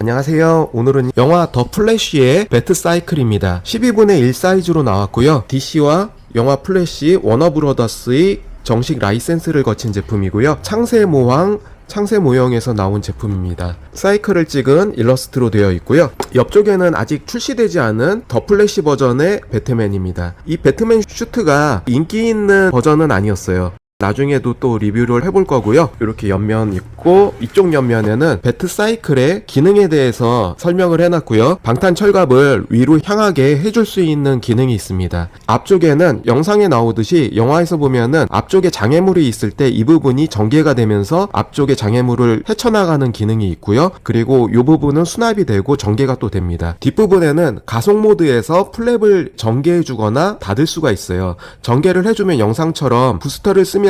안녕하세요. 오늘은 영화 더 플래시의 배트사이클입니다. 12분의 1 사이즈로 나왔고요. DC와 영화 플래시 워너브러더스의 정식 라이센스를 거친 제품이고요. 창세 모형에서 나온 제품입니다. 사이클을 찍은 일러스트로 되어 있고요. 옆쪽에는 아직 출시되지 않은 더 플래시 버전의 배트맨입니다. 이 배트맨 슈트가 인기 있는 버전은 아니었어요. 나중에도 또 리뷰를 해볼 거고요. 이렇게 옆면 있고 이쪽 옆면에는 배트사이클의 기능에 대해서 설명을 해놨고요. 방탄 철갑을 위로 향하게 해줄 수 있는 기능이 있습니다. 앞쪽에는 영상에 나오듯이 영화에서 보면은 앞쪽에 장애물이 있을 때 이 부분이 전개가 되면서 앞쪽에 장애물을 헤쳐나가는 기능이 있고요. 그리고 이 부분은 수납이 되고 전개가 또 됩니다. 뒷부분에는 가속 모드에서 플랩을 전개해주거나 닫을 수가 있어요. 전개를 해주면 영상처럼 부스터를 쓰면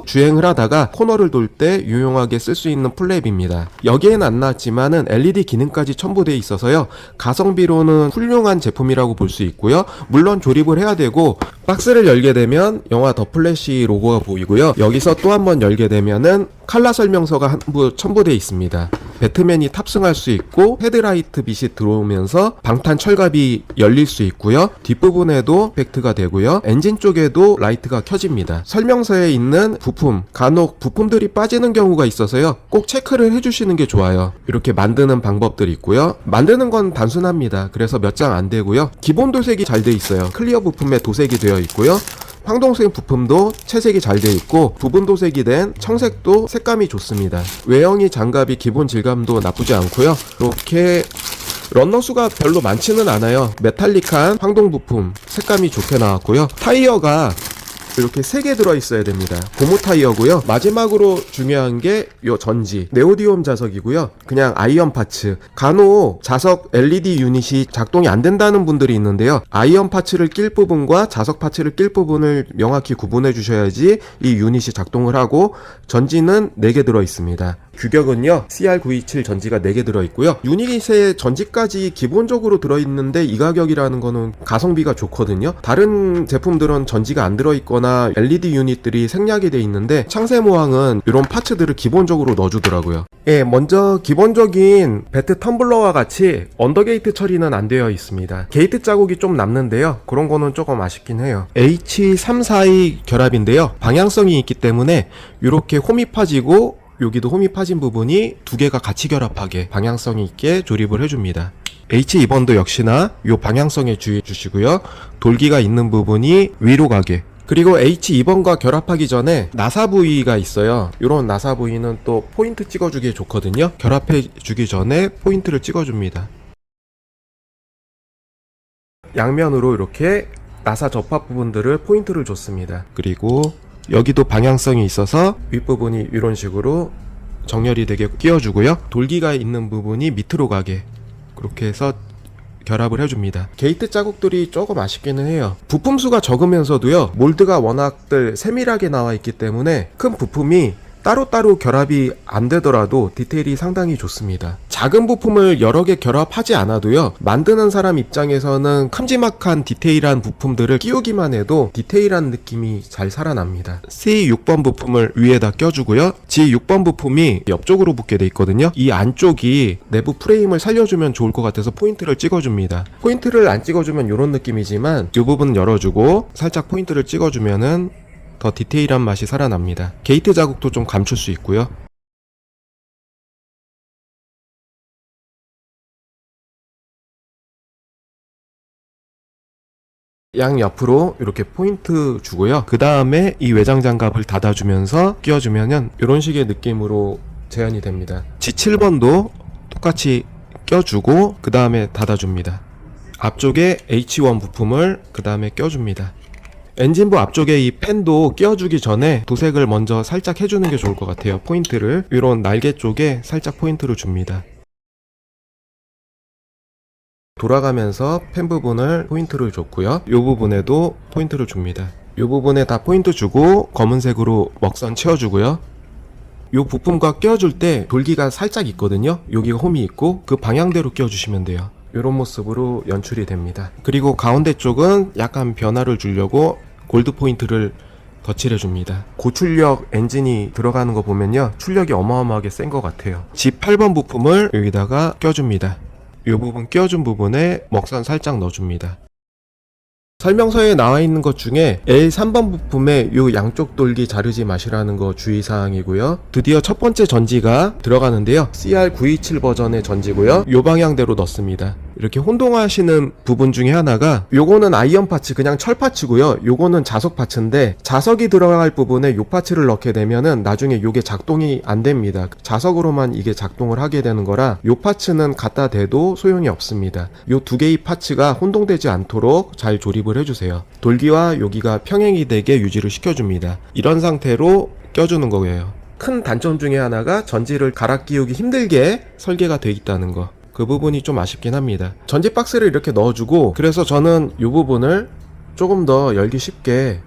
주행을 하다가 코너를 돌 때 유용하게 쓸 수 있는 플랩입니다. 여기에는 안 나왔지만은 LED 기능까지 첨부되어 있어서요. 가성비로는 훌륭한 제품이라고 볼 수 있고요. 물론 조립을 해야 되고 박스를 열게 되면 영화 더 플래시 로고가 보이고요. 여기서 또 한번 열게 되면은 칼라 설명서가 한부 첨부되어 있습니다. 배트맨이 탑승할 수 있고 헤드라이트 빛이 들어오면서 방탄 철갑이 열릴 수 있고요. 뒷부분에도 팩트가 되고요. 엔진 쪽에도 라이트가 켜집니다. 설명서에 있는 부품, 간혹 부품들이 빠지는 경우가 있어서요. 꼭 체크를 해주시는 게 좋아요. 이렇게 만드는 방법들이 있고요. 만드는 건 단순합니다. 그래서 몇 장 안 되고요. 기본 도색이 잘 돼 있어요. 클리어 부품에 도색이 되어 있고요. 황동색 부품도 채색이 잘 되어 있고 부분 도색이 된 청색도 색감이 좋습니다. 외형이 장갑이 기본 질감도 나쁘지 않고요. 이렇게 런너 수가 별로 많지는 않아요. 메탈릭한 황동 부품 색감이 좋게 나왔고요. 타이어가 이렇게 3개 들어있어야 됩니다. 고무 타이어고요. 마지막으로 중요한 게 요 전지 네오디움 자석이고요. 그냥 아이언 파츠. 간혹 자석 LED 유닛이 작동이 안 된다는 분들이 있는데요. 아이언 파츠를 낄 부분과 자석 파츠를 낄 부분을 명확히 구분해 주셔야지 이 유닛이 작동을 하고 전지는 4개 들어있습니다. 규격은요 CR927 전지가 4개 들어있고요. 유닛에 전지까지 기본적으로 들어있는데 이 가격이라는 거는 가성비가 좋거든요. 다른 제품들은 전지가 안 들어있거나 LED 유닛들이 생략이 돼 있는데 창세모항은 이런 파츠들을 기본적으로 넣어주더라고요. 예, 먼저 기본적인 배트 텀블러와 같이 언더게이트 처리는 안 되어 있습니다. 게이트 자국이 좀 남는데요. 그런 거는 조금 아쉽긴 해요. H34의 결합인데요. 방향성이 있기 때문에 이렇게 홈이 파지고 여기도 홈이 파진 부분이 2개가 같이 결합하게 방향성이 있게 조립을 해줍니다. H2번도 역시나 이 방향성에 주의해 주시고요. 돌기가 있는 부분이 위로 가게. 그리고 H2번과 결합하기 전에 나사 부위가 있어요. 이런 나사 부위는 또 포인트 찍어주기에 좋거든요. 결합해 주기 전에 포인트를 찍어줍니다. 양면으로 이렇게 나사 접합 부분들을 포인트를 줬습니다. 그리고 여기도 방향성이 있어서 윗부분이 이런 식으로 정렬이 되게 끼워주고요. 돌기가 있는 부분이 밑으로 가게 그렇게 해서 결합을 해줍니다. 게이트 자국들이 조금 아쉽기는 해요. 부품 수가 적으면서도요. 몰드가 워낙들 세밀하게 나와 있기 때문에 큰 부품이 따로따로 결합이 안 되더라도 디테일이 상당히 좋습니다. 작은 부품을 여러 개 결합하지 않아도요. 만드는 사람 입장에서는 큼지막한 디테일한 부품들을 끼우기만 해도 디테일한 느낌이 잘 살아납니다. C6번 부품을 위에다 껴주고요. G6번 부품이 옆쪽으로 붙게 돼 있거든요. 이 안쪽이 내부 프레임을 살려주면 좋을 것 같아서 포인트를 찍어줍니다. 포인트를 안 찍어주면 이런 느낌이지만 이 부분 열어주고 살짝 포인트를 찍어주면은 더 디테일한 맛이 살아납니다. 게이트 자국도 좀 감출 수 있고요. 양 옆으로 이렇게 포인트 주고요. 그 다음에 이 외장 장갑을 닫아주면서 끼워주면은 이런 식의 느낌으로 재현이 됩니다. G7번도 똑같이 껴주고 그 다음에 닫아줍니다. 앞쪽에 H1 부품을 그 다음에 껴줍니다. 엔진부 앞쪽에 이 팬도 끼워주기 전에 도색을 먼저 살짝 해주는 게 좋을 것 같아요. 포인트를 이런 날개 쪽에 살짝 포인트를 줍니다. 돌아가면서 팬 부분을 포인트를 줬고요. 이 부분에도 포인트를 줍니다. 이 부분에 다 포인트 주고 검은색으로 먹선 채워주고요. 이 부품과 끼워줄 때 돌기가 살짝 있거든요. 여기가 홈이 있고 그 방향대로 끼워주시면 돼요. 이런 모습으로 연출이 됩니다. 그리고 가운데 쪽은 약간 변화를 주려고 골드 포인트를 덧칠해줍니다. 고출력 엔진이 들어가는 거 보면요, 출력이 어마어마하게 센 것 같아요. G8번 부품을 여기다가 껴줍니다. 이 부분 끼워준 부분에 먹선 살짝 넣어줍니다. 설명서에 나와 있는 것 중에 L3번 부품에 요 양쪽 돌기 자르지 마시라는 거 주의사항이고요. 드디어 첫 번째 전지가 들어가는데요. CR927 버전의 전지고요. 요 방향대로 넣습니다. 이렇게 혼동하시는 부분 중에 하나가, 요거는 아이언 파츠, 그냥 철 파츠고요. 요거는 자석 파츠인데, 자석이 들어갈 부분에 요 파츠를 넣게 되면은 나중에 요게 작동이 안 됩니다. 자석으로만 이게 작동을 하게 되는 거라 요 파츠는 갖다 대도 소용이 없습니다. 요 두 개의 파츠가 혼동되지 않도록 잘 조립을 해주세요. 돌기와 여기가 평행이 되게 유지를 시켜줍니다. 이런 상태로 껴주는 거예요. 큰 단점 중에 하나가 전지를 갈아 끼우기 힘들게 설계가 되어 있다는 거. 그 부분이 좀 아쉽긴 합니다. 전지 박스를 이렇게 넣어주고, 그래서 저는 이 부분을 조금 더 열기 쉽게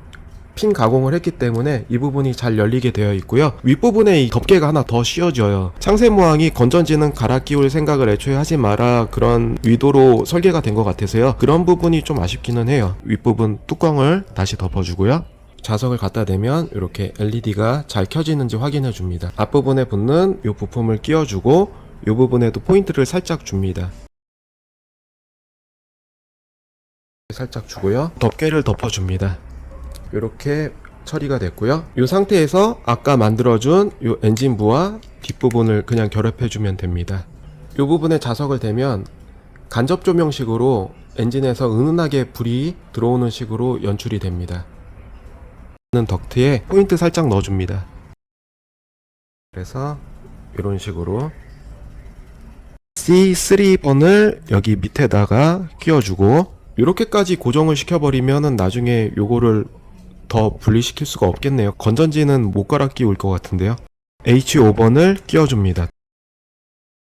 핀 가공을 했기 때문에 이 부분이 잘 열리게 되어 있고요. 윗부분에 이 덮개가 하나 더 씌워져요. 창세무항이 건전지는 갈아 끼울 생각을 애초에 하지 마라, 그런 의도로 설계가 된 것 같아서요. 그런 부분이 좀 아쉽기는 해요. 윗부분 뚜껑을 다시 덮어주고요. 자석을 갖다 대면 이렇게 LED가 잘 켜지는지 확인해 줍니다. 앞부분에 붙는 이 부품을 끼워주고, 이 부분에도 포인트를 살짝 줍니다. 살짝 주고요. 덮개를 덮어줍니다. 이렇게 처리가 됐고요. 이 상태에서 아까 만들어준 이 엔진부와 뒷부분을 그냥 결합해주면 됩니다. 이 부분에 자석을 대면 간접 조명식으로 엔진에서 은은하게 불이 들어오는 식으로 연출이 됩니다. 덕트에 포인트 살짝 넣어줍니다. 그래서 이런 식으로 C3번을 여기 밑에다가 끼워주고, 이렇게까지 고정을 시켜버리면 나중에 요거를 더 분리시킬 수가 없겠네요. 건전지는 못 갈아 끼울 것 같은데요. H5번을 끼워줍니다.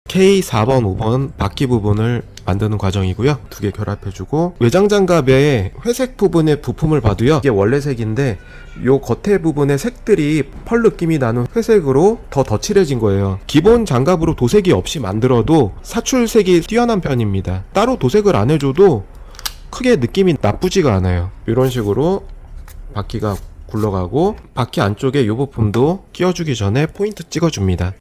K4번, 5번 바퀴 부분을 만드는 과정이고요. 두 개 결합해주고, 외장 장갑의 회색 부분의 부품을 봐도요, 이게 원래 색인데 요 겉에 부분의 색들이 펄 느낌이 나는 회색으로 더 덧칠해진 거예요. 기본 장갑으로 도색이 없이 만들어도 사출색이 뛰어난 편입니다. 따로 도색을 안 해줘도 크게 느낌이 나쁘지가 않아요. 이런 식으로 바퀴가 굴러가고, 바퀴 안쪽에 이 부품도 끼워주기 전에 포인트 찍어줍니다.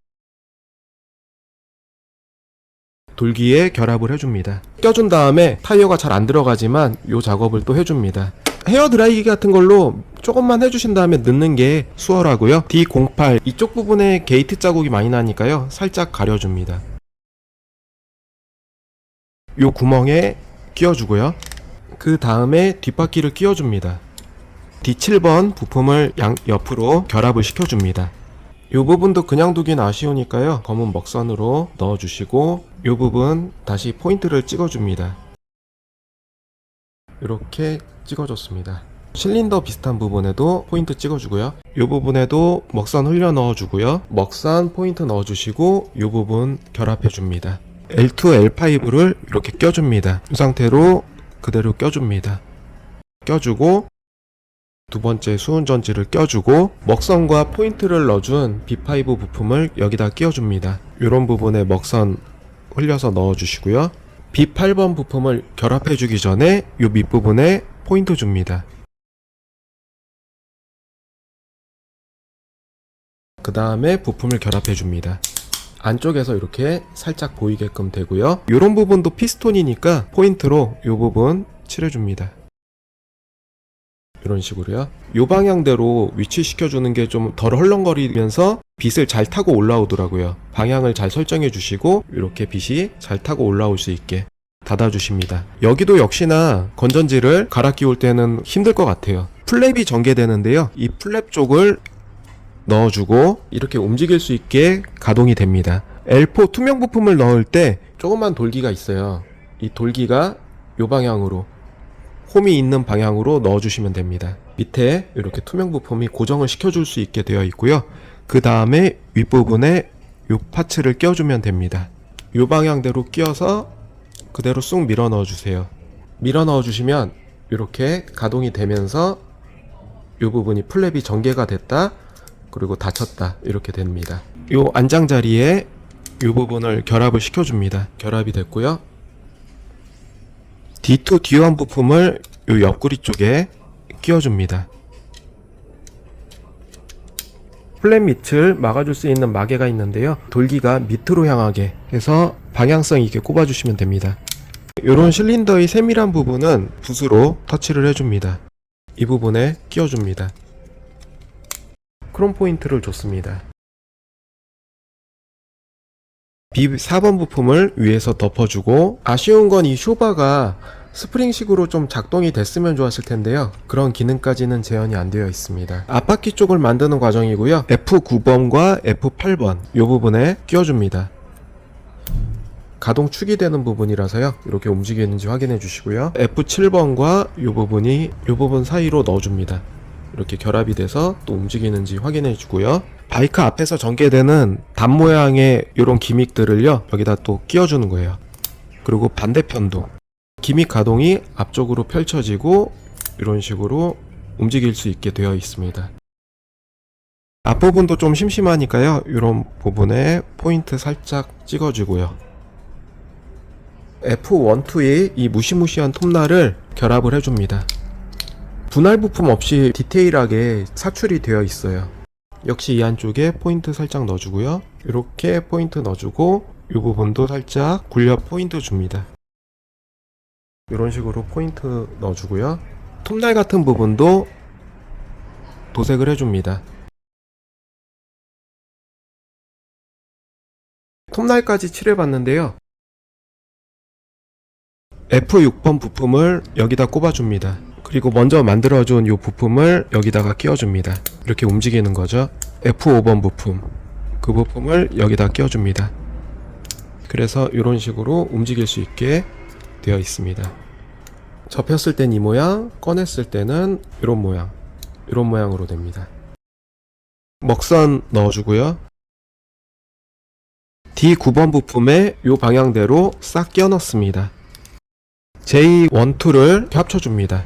돌기에 결합을 해줍니다. 껴준 다음에 타이어가 잘 안 들어가지만 이 작업을 또 해줍니다. 헤어 드라이기 같은 걸로 조금만 해주신 다음에 넣는 게 수월하고요. D08 이쪽 부분에 게이트 자국이 많이 나니까요, 살짝 가려줍니다. 이 구멍에 끼워주고요. 그 다음에 뒷바퀴를 끼워줍니다. D7번 부품을 옆으로 결합을 시켜줍니다. 이 부분도 그냥 두긴 아쉬우니까요, 검은 먹선으로 넣어주시고, 이 부분 다시 포인트를 찍어줍니다. 이렇게 찍어줬습니다. 실린더 비슷한 부분에도 포인트 찍어주고요. 이 부분에도 먹선 흘려 넣어주고요. 먹선 포인트 넣어주시고, 이 부분 결합해줍니다. L2, L5를 이렇게 껴줍니다. 이 상태로 그대로 껴줍니다. 껴주고, 두 번째 수은전지를 껴주고, 먹선과 포인트를 넣어준 B5 부품을 여기다 끼워줍니다. 이런 부분에 먹선 흘려서 넣어주시고요. B8번 부품을 결합해주기 전에 이 밑부분에 포인트 줍니다. 그 다음에 부품을 결합해줍니다. 안쪽에서 이렇게 살짝 보이게끔 되고요. 이런 부분도 피스톤이니까 포인트로 이 부분 칠해줍니다. 이런 식으로요. 이 방향대로 위치시켜주는 게 좀 덜 헐렁거리면서 빛을 잘 타고 올라오더라고요. 방향을 잘 설정해 주시고, 이렇게 빛이 잘 타고 올라올 수 있게 닫아주십니다. 여기도 역시나 건전지를 갈아 끼울 때는 힘들 것 같아요. 플랩이 전개되는데요, 이 플랩 쪽을 넣어주고 이렇게 움직일 수 있게 가동이 됩니다. L4 투명 부품을 넣을 때 조그만 돌기가 있어요. 이 돌기가 이 방향으로, 홈이 있는 방향으로 넣어주시면 됩니다. 밑에 이렇게 투명 부품이 고정을 시켜줄 수 있게 되어 있고요. 그 다음에 윗부분에 이 파츠를 껴주면 됩니다. 이 방향대로 끼워서 그대로 쑥 밀어 넣어주세요. 밀어 넣어주시면 이렇게 가동이 되면서 이 부분이 플랩이 전개가 됐다, 그리고 닫혔다, 이렇게 됩니다. 이 안장자리에 이 부분을 결합을 시켜줍니다. 결합이 됐고요. D2, D1 부품을 이 옆구리 쪽에 끼워줍니다. 플랫 밑을 막아줄 수 있는 마개가 있는데요. 돌기가 밑으로 향하게 해서 방향성 있게 꼽아주시면 됩니다. 이런 실린더의 세밀한 부분은 붓으로 터치를 해줍니다. 이 부분에 끼워줍니다. 크롬 포인트를 줬습니다. B4번 부품을 위에서 덮어주고, 아쉬운 건 이 쇼바가 스프링식으로 좀 작동이 됐으면 좋았을 텐데요. 그런 기능까지는 재현이 안 되어 있습니다. 앞바퀴 쪽을 만드는 과정이고요. F9번과 F8번 이 부분에 끼워줍니다. 가동 축이 되는 부분이라서요. 이렇게 움직이는지 확인해 주시고요. F7번과 이 부분 사이로 넣어줍니다. 이렇게 결합이 돼서 또 움직이는지 확인해 주고요. 바이크 앞에서 전개되는 단 모양의 이런 기믹들을요, 여기다 또 끼워주는 거예요. 그리고 반대편도 기믹 가동이 앞쪽으로 펼쳐지고 이런 식으로 움직일 수 있게 되어 있습니다. 앞부분도 좀 심심하니까요, 이런 부분에 포인트 살짝 찍어주고요. F12의 이 무시무시한 톱날을 결합을 해줍니다. 분할 부품 없이 디테일하게 사출이 되어 있어요. 역시 이 안쪽에 포인트 살짝 넣어주고요. 이렇게 포인트 넣어주고 이 부분도 살짝 굴려 포인트 줍니다. 이런 식으로 포인트 넣어주고요. 톱날 같은 부분도 도색을 해줍니다. 톱날까지 칠해봤는데요. F6번 부품을 여기다 꼽아줍니다. 그리고 먼저 만들어준 이 부품을 여기다가 끼워줍니다. 이렇게 움직이는 거죠. F5번 부품, 그 부품을 여기다 끼워줍니다. 그래서 이런 식으로 움직일 수 있게 되어 있습니다. 접혔을 땐 이 모양, 꺼냈을 때는 이런 모양으로 됩니다. 먹선 넣어주고요. D9번 부품에 이 방향대로 싹 끼워 넣습니다. J12를 합쳐줍니다.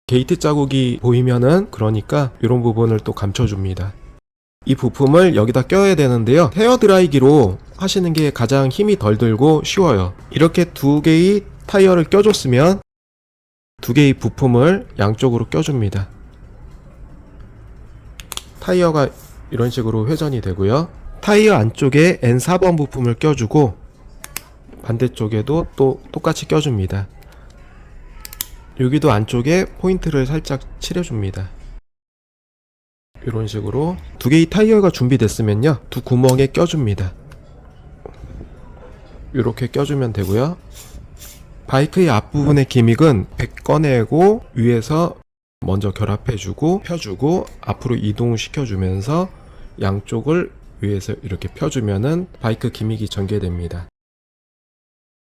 게이트 자국이 보이면은, 그러니까 이런 부분을 또 감춰줍니다. 이 부품을 여기다 껴야 되는데요. 헤어드라이기로 하시는 게 가장 힘이 덜 들고 쉬워요. 이렇게 두 개의 타이어를 껴줬으면 두 개의 부품을 양쪽으로 껴줍니다. 타이어가 이런 식으로 회전이 되고요. 타이어 안쪽에 N4번 부품을 껴주고 반대쪽에도 또 똑같이 껴줍니다. 여기도 안쪽에 포인트를 살짝 칠해줍니다. 이런 식으로 두 개의 타이어가 준비됐으면요, 두 구멍에 껴줍니다. 이렇게 껴주면 되고요. 바이크의 앞부분의 기믹은 꺼내고 위에서 먼저 결합해주고 펴주고 앞으로 이동시켜주면서 양쪽을 위에서 이렇게 펴주면은 바이크 기믹이 전개됩니다.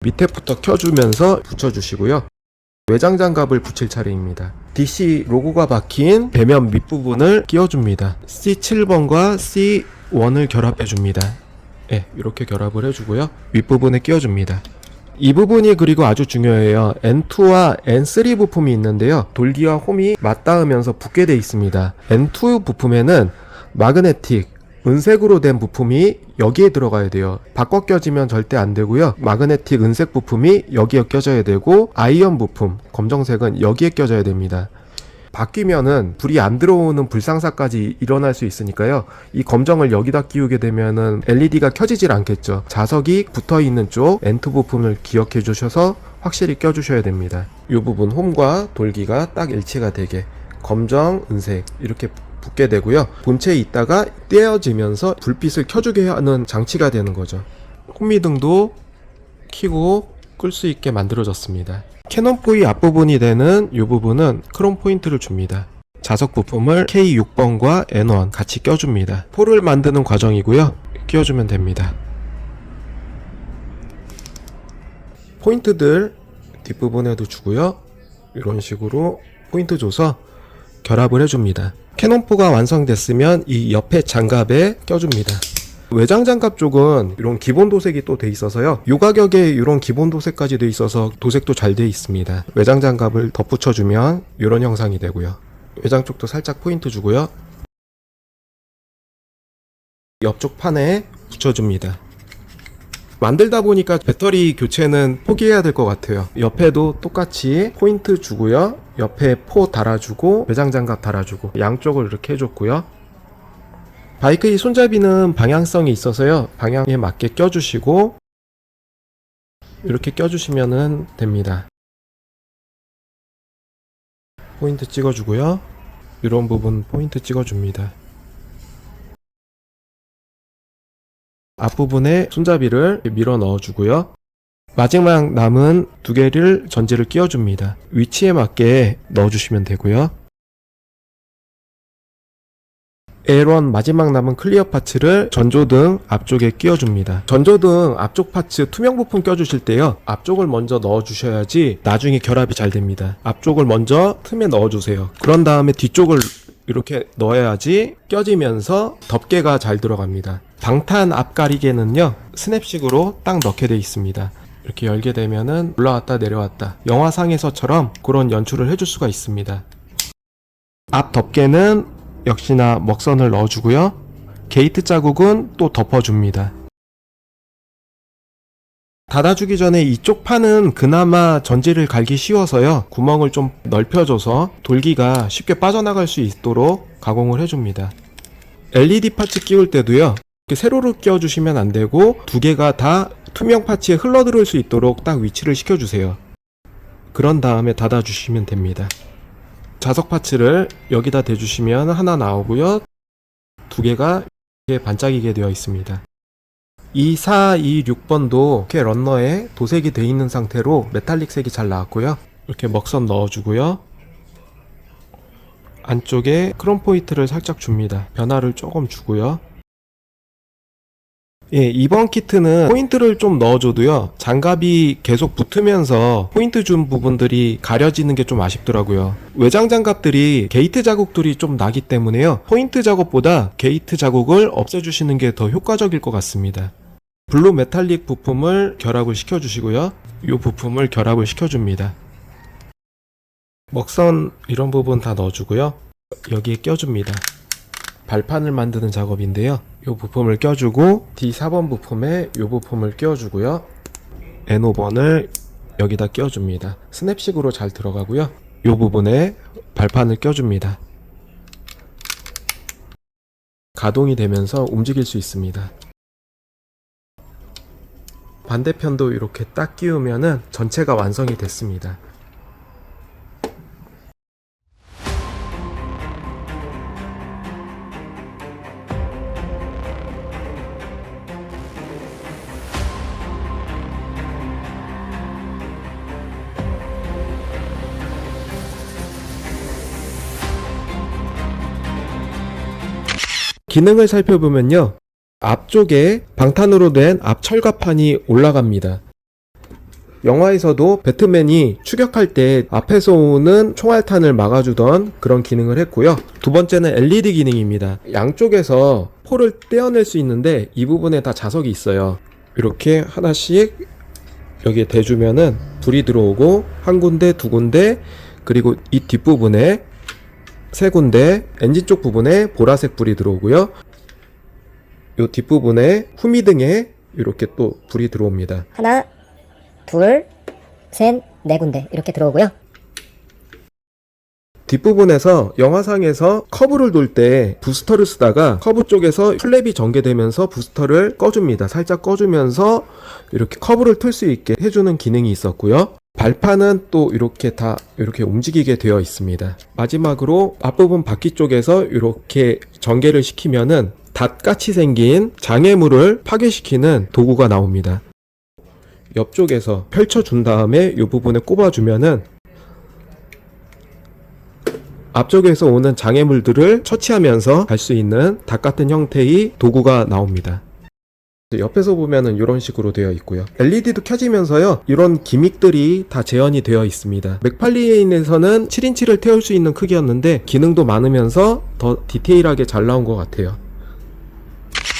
밑에부터 켜주면서 붙여주시고요. 외장 장갑을 붙일 차례입니다. DC 로고가 박힌 배면 밑부분을 끼워줍니다. C7번과 C1을 결합해줍니다. 네, 이렇게 결합을 해주고요. 윗부분에 끼워줍니다. 이 부분이 그리고 아주 중요해요. N2와 N3 부품이 있는데요. 돌기와 홈이 맞닿으면서 붙게 되어 있습니다. N2 부품에는 마그네틱, 은색으로 된 부품이 여기에 들어가야 돼요. 바꿔 껴지면 절대 안 되고요. 마그네틱 은색 부품이 여기에 껴져야 되고, 아이언 부품, 검정색은 여기에 껴져야 됩니다. 바뀌면은 불이 안 들어오는 불상사까지 일어날 수 있으니까요. 이 검정을 여기다 끼우게 되면은 LED가 켜지질 않겠죠. 자석이 붙어 있는 쪽 N2 부품을 기억해 주셔서 확실히 껴주셔야 됩니다. 이 부분 홈과 돌기가 딱 일치가 되게 검정, 은색 이렇게 붙게 되고요. 본체에 있다가 떼어지면서 불빛을 켜주게 하는 장치가 되는 거죠. 홈미등도 켜고 끌 수 있게 만들어졌습니다. 캐논4의 앞부분이 되는 이 부분은 크롬 포인트를 줍니다. 자석 부품을 K6번과 N1 같이 껴줍니다. 포를 만드는 과정이고요. 끼워주면 됩니다. 포인트들 뒷부분에도 주고요. 이런 식으로 포인트 줘서 결합을 해줍니다. 캐논4가 완성됐으면 이 옆에 장갑에 껴줍니다. 외장 장갑 쪽은 이런 기본 도색이 또 돼 있어서요. 이 가격에 이런 기본 도색까지 돼 있어서 도색도 잘 돼 있습니다. 외장 장갑을 덧붙여주면 이런 형상이 되고요. 외장 쪽도 살짝 포인트 주고요. 옆쪽 판에 붙여줍니다. 만들다 보니까 배터리 교체는 포기해야 될 것 같아요. 옆에도 똑같이 포인트 주고요. 옆에 포 달아주고 외장 장갑 달아주고 양쪽을 이렇게 해줬고요. 바이크 이 손잡이는 방향성이 있어서요. 방향에 맞게 껴주시고 이렇게 껴주시면 됩니다. 포인트 찍어주고요. 이런 부분 포인트 찍어줍니다. 앞부분에 손잡이를 밀어 넣어주고요. 마지막 남은 두 개를 전지를 끼워줍니다. 위치에 맞게 넣어주시면 되고요. L1 마지막 남은 클리어 파츠를 전조등 앞쪽에 끼워줍니다. 전조등 앞쪽 파츠 투명 부품 껴주실 때요, 앞쪽을 먼저 넣어주셔야지 나중에 결합이 잘 됩니다. 앞쪽을 먼저 틈에 넣어주세요. 그런 다음에 뒤쪽을 이렇게 넣어야지 껴지면서 덮개가 잘 들어갑니다. 방탄 앞가리개는요, 스냅식으로 딱 넣게 되어 있습니다. 이렇게 열게 되면은 올라왔다 내려왔다, 영화상에서처럼 그런 연출을 해줄 수가 있습니다. 앞 덮개는 역시나 먹선을 넣어주고요. 게이트 자국은 또 덮어줍니다. 닫아주기 전에 이쪽 판은 그나마 전지를 갈기 쉬워서요, 구멍을 좀 넓혀줘서 돌기가 쉽게 빠져나갈 수 있도록 가공을 해줍니다. LED 파츠 끼울 때도요, 이렇게 세로로 끼워주시면 안되고 두 개가 다 투명 파츠에 흘러들어올 수 있도록 딱 위치를 시켜주세요. 그런 다음에 닫아주시면 됩니다. 자석 파츠를 여기다 대주시면 하나 나오고요, 두 개가 이렇게 반짝이게 되어 있습니다. 2, 4, 2, 6번도 이렇게 런너에 도색이 되어 있는 상태로 메탈릭 색이 잘 나왔고요. 이렇게 먹선 넣어주고요. 안쪽에 크롬 포인트를 살짝 줍니다. 변화를 조금 주고요. 예, 이번 키트는 포인트를 좀 넣어줘도요, 장갑이 계속 붙으면서 포인트 준 부분들이 가려지는 게 좀 아쉽더라고요. 외장 장갑들이 게이트 자국들이 좀 나기 때문에요, 포인트 작업보다 게이트 자국을 없애주시는 게 더 효과적일 것 같습니다. 블루 메탈릭 부품을 결합을 시켜주시고요, 이 부품을 결합을 시켜줍니다. 먹선 이런 부분 다 넣어주고요, 여기에 껴줍니다. 발판을 만드는 작업인데요, 이 부품을 껴주고 D4번 부품에 이 부품을 끼워주고요, N5번을 여기다 끼워줍니다. 스냅식으로 잘 들어가고요, 이 부분에 발판을 껴줍니다. 가동이 되면서 움직일 수 있습니다. 반대편도 이렇게 딱 끼우면은 전체가 완성이 됐습니다. 기능을 살펴보면요, 앞쪽에 방탄으로 된 앞 철갑판이 올라갑니다. 영화에서도 배트맨이 추격할 때 앞에서 오는 총알탄을 막아주던 그런 기능을 했고요. 두 번째는 LED 기능입니다. 양쪽에서 폴을 떼어낼 수 있는데 이 부분에 다 자석이 있어요. 이렇게 하나씩 여기에 대주면은 불이 들어오고, 한 군데, 두 군데, 그리고 이 뒷부분에 세 군데, 엔진 쪽 부분에 보라색 불이 들어오고요, 요 뒷부분에 후미등에 이렇게 또 불이 들어옵니다. 하나, 둘, 셋, 네 군데 이렇게 들어오고요. 뒷부분에서 영화상에서 커브를 돌 때 부스터를 쓰다가 커브 쪽에서 플랩이 전개되면서 부스터를 꺼줍니다. 살짝 꺼주면서 이렇게 커브를 틀 수 있게 해주는 기능이 있었고요. 발판은 또 이렇게 다 이렇게 움직이게 되어 있습니다. 마지막으로 앞부분 바퀴 쪽에서 이렇게 전개를 시키면은 닷같이 생긴 장애물을 파괴시키는 도구가 나옵니다. 옆쪽에서 펼쳐준 다음에 이 부분에 꼽아주면은 앞쪽에서 오는 장애물들을 처치하면서 갈 수 있는 닷 같은 형태의 도구가 나옵니다. 옆에서 보면은 이런 식으로 되어 있고요. LED도 켜지면서요, 이런 기믹들이 다 재현이 되어 있습니다. 맥팔리에인에서는 7인치를 태울 수 있는 크기였는데 기능도 많으면서 더 디테일하게 잘 나온 것 같아요.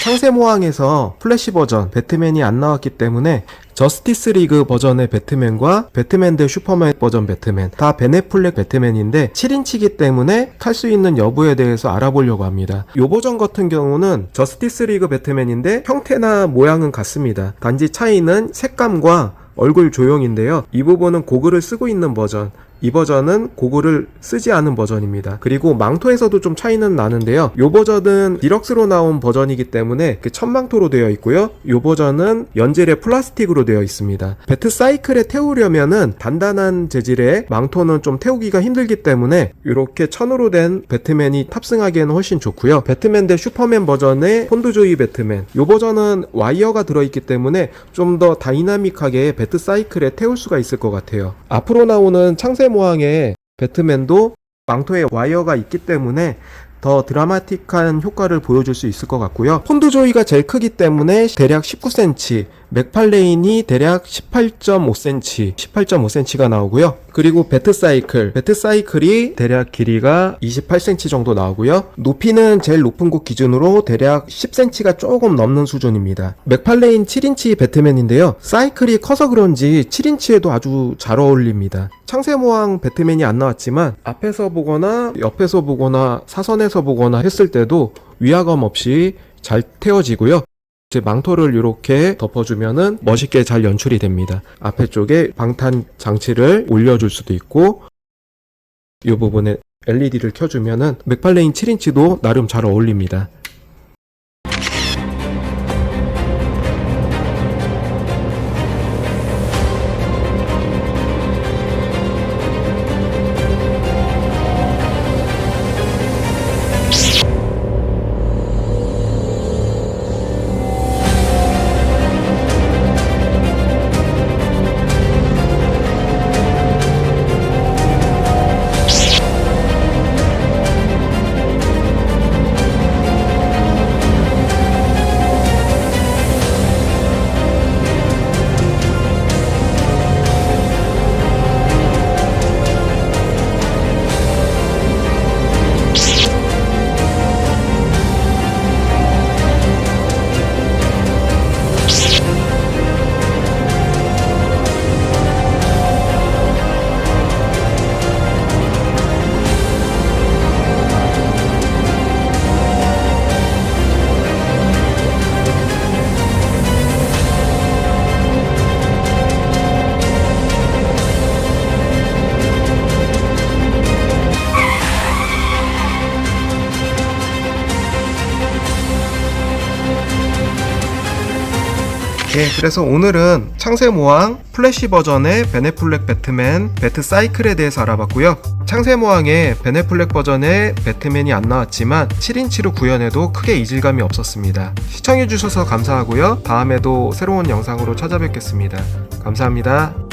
창세 모항에서 플래시 버전 배트맨이 안 나왔기 때문에 저스티스 리그 버전의 배트맨과 배트맨 대 슈퍼맨 버전 배트맨, 다 베네플렉 배트맨인데 7인치이기 때문에 탈 수 있는 여부에 대해서 알아보려고 합니다. 이 버전 같은 경우는 저스티스 리그 배트맨인데 형태나 모양은 같습니다. 단지 차이는 색감과 얼굴 조형인데요, 이 부분은 고글을 쓰고 있는 버전, 이 버전은 고글을 쓰지 않은 버전입니다. 그리고 망토에서도 좀 차이는 나는데요. 이 버전은 디럭스로 나온 버전이기 때문에 천망토로 되어 있고요. 이 버전은 연질의 플라스틱으로 되어 있습니다. 배트사이클에 태우려면은 단단한 재질의 망토는 좀 태우기가 힘들기 때문에 이렇게 천으로 된 배트맨이 탑승하기에는 훨씬 좋고요. 배트맨 대 슈퍼맨 버전의 폰드조이 배트맨, 이 버전은 와이어가 들어있기 때문에 좀 더 다이나믹하게 배트사이클에 태울 수가 있을 것 같아요. 앞으로 나오는 창세 모항의 배트맨도 망토에 와이어가 있기 때문에 더 드라마틱한 효과를 보여줄 수 있을 것 같고요. 폰드조이가 제일 크기 때문에 대략 19cm, 맥팔레인이 대략 18.5cm, 18.5cm가 나오고요. 그리고 배트사이클이 대략 길이가 28cm 정도 나오고요. 높이는 제일 높은 곳 기준으로 대략 10cm가 조금 넘는 수준입니다. 맥팔레인 7인치 배트맨인데요. 사이클이 커서 그런지 7인치에도 아주 잘 어울립니다. 창세모항 배트맨이 안 나왔지만 앞에서 보거나 옆에서 보거나 사선에서 보거나 했을 때도 위화감 없이 잘 태워지고요. 이제 망토를 이렇게 덮어주면은 멋있게 잘 연출이 됩니다. 앞에 쪽에 방탄 장치를 올려줄 수도 있고, 이 부분에 LED를 켜주면은 맥팔레인 7인치도 나름 잘 어울립니다. 네, 그래서 오늘은 창세모항 플래시 버전의 베네플렉 배트맨 배트사이클에 대해서 알아봤고요. 창세모항의 베네플렉 버전의 배트맨이 안 나왔지만 7인치로 구현해도 크게 이질감이 없었습니다. 시청해주셔서 감사하고요. 다음에도 새로운 영상으로 찾아뵙겠습니다. 감사합니다.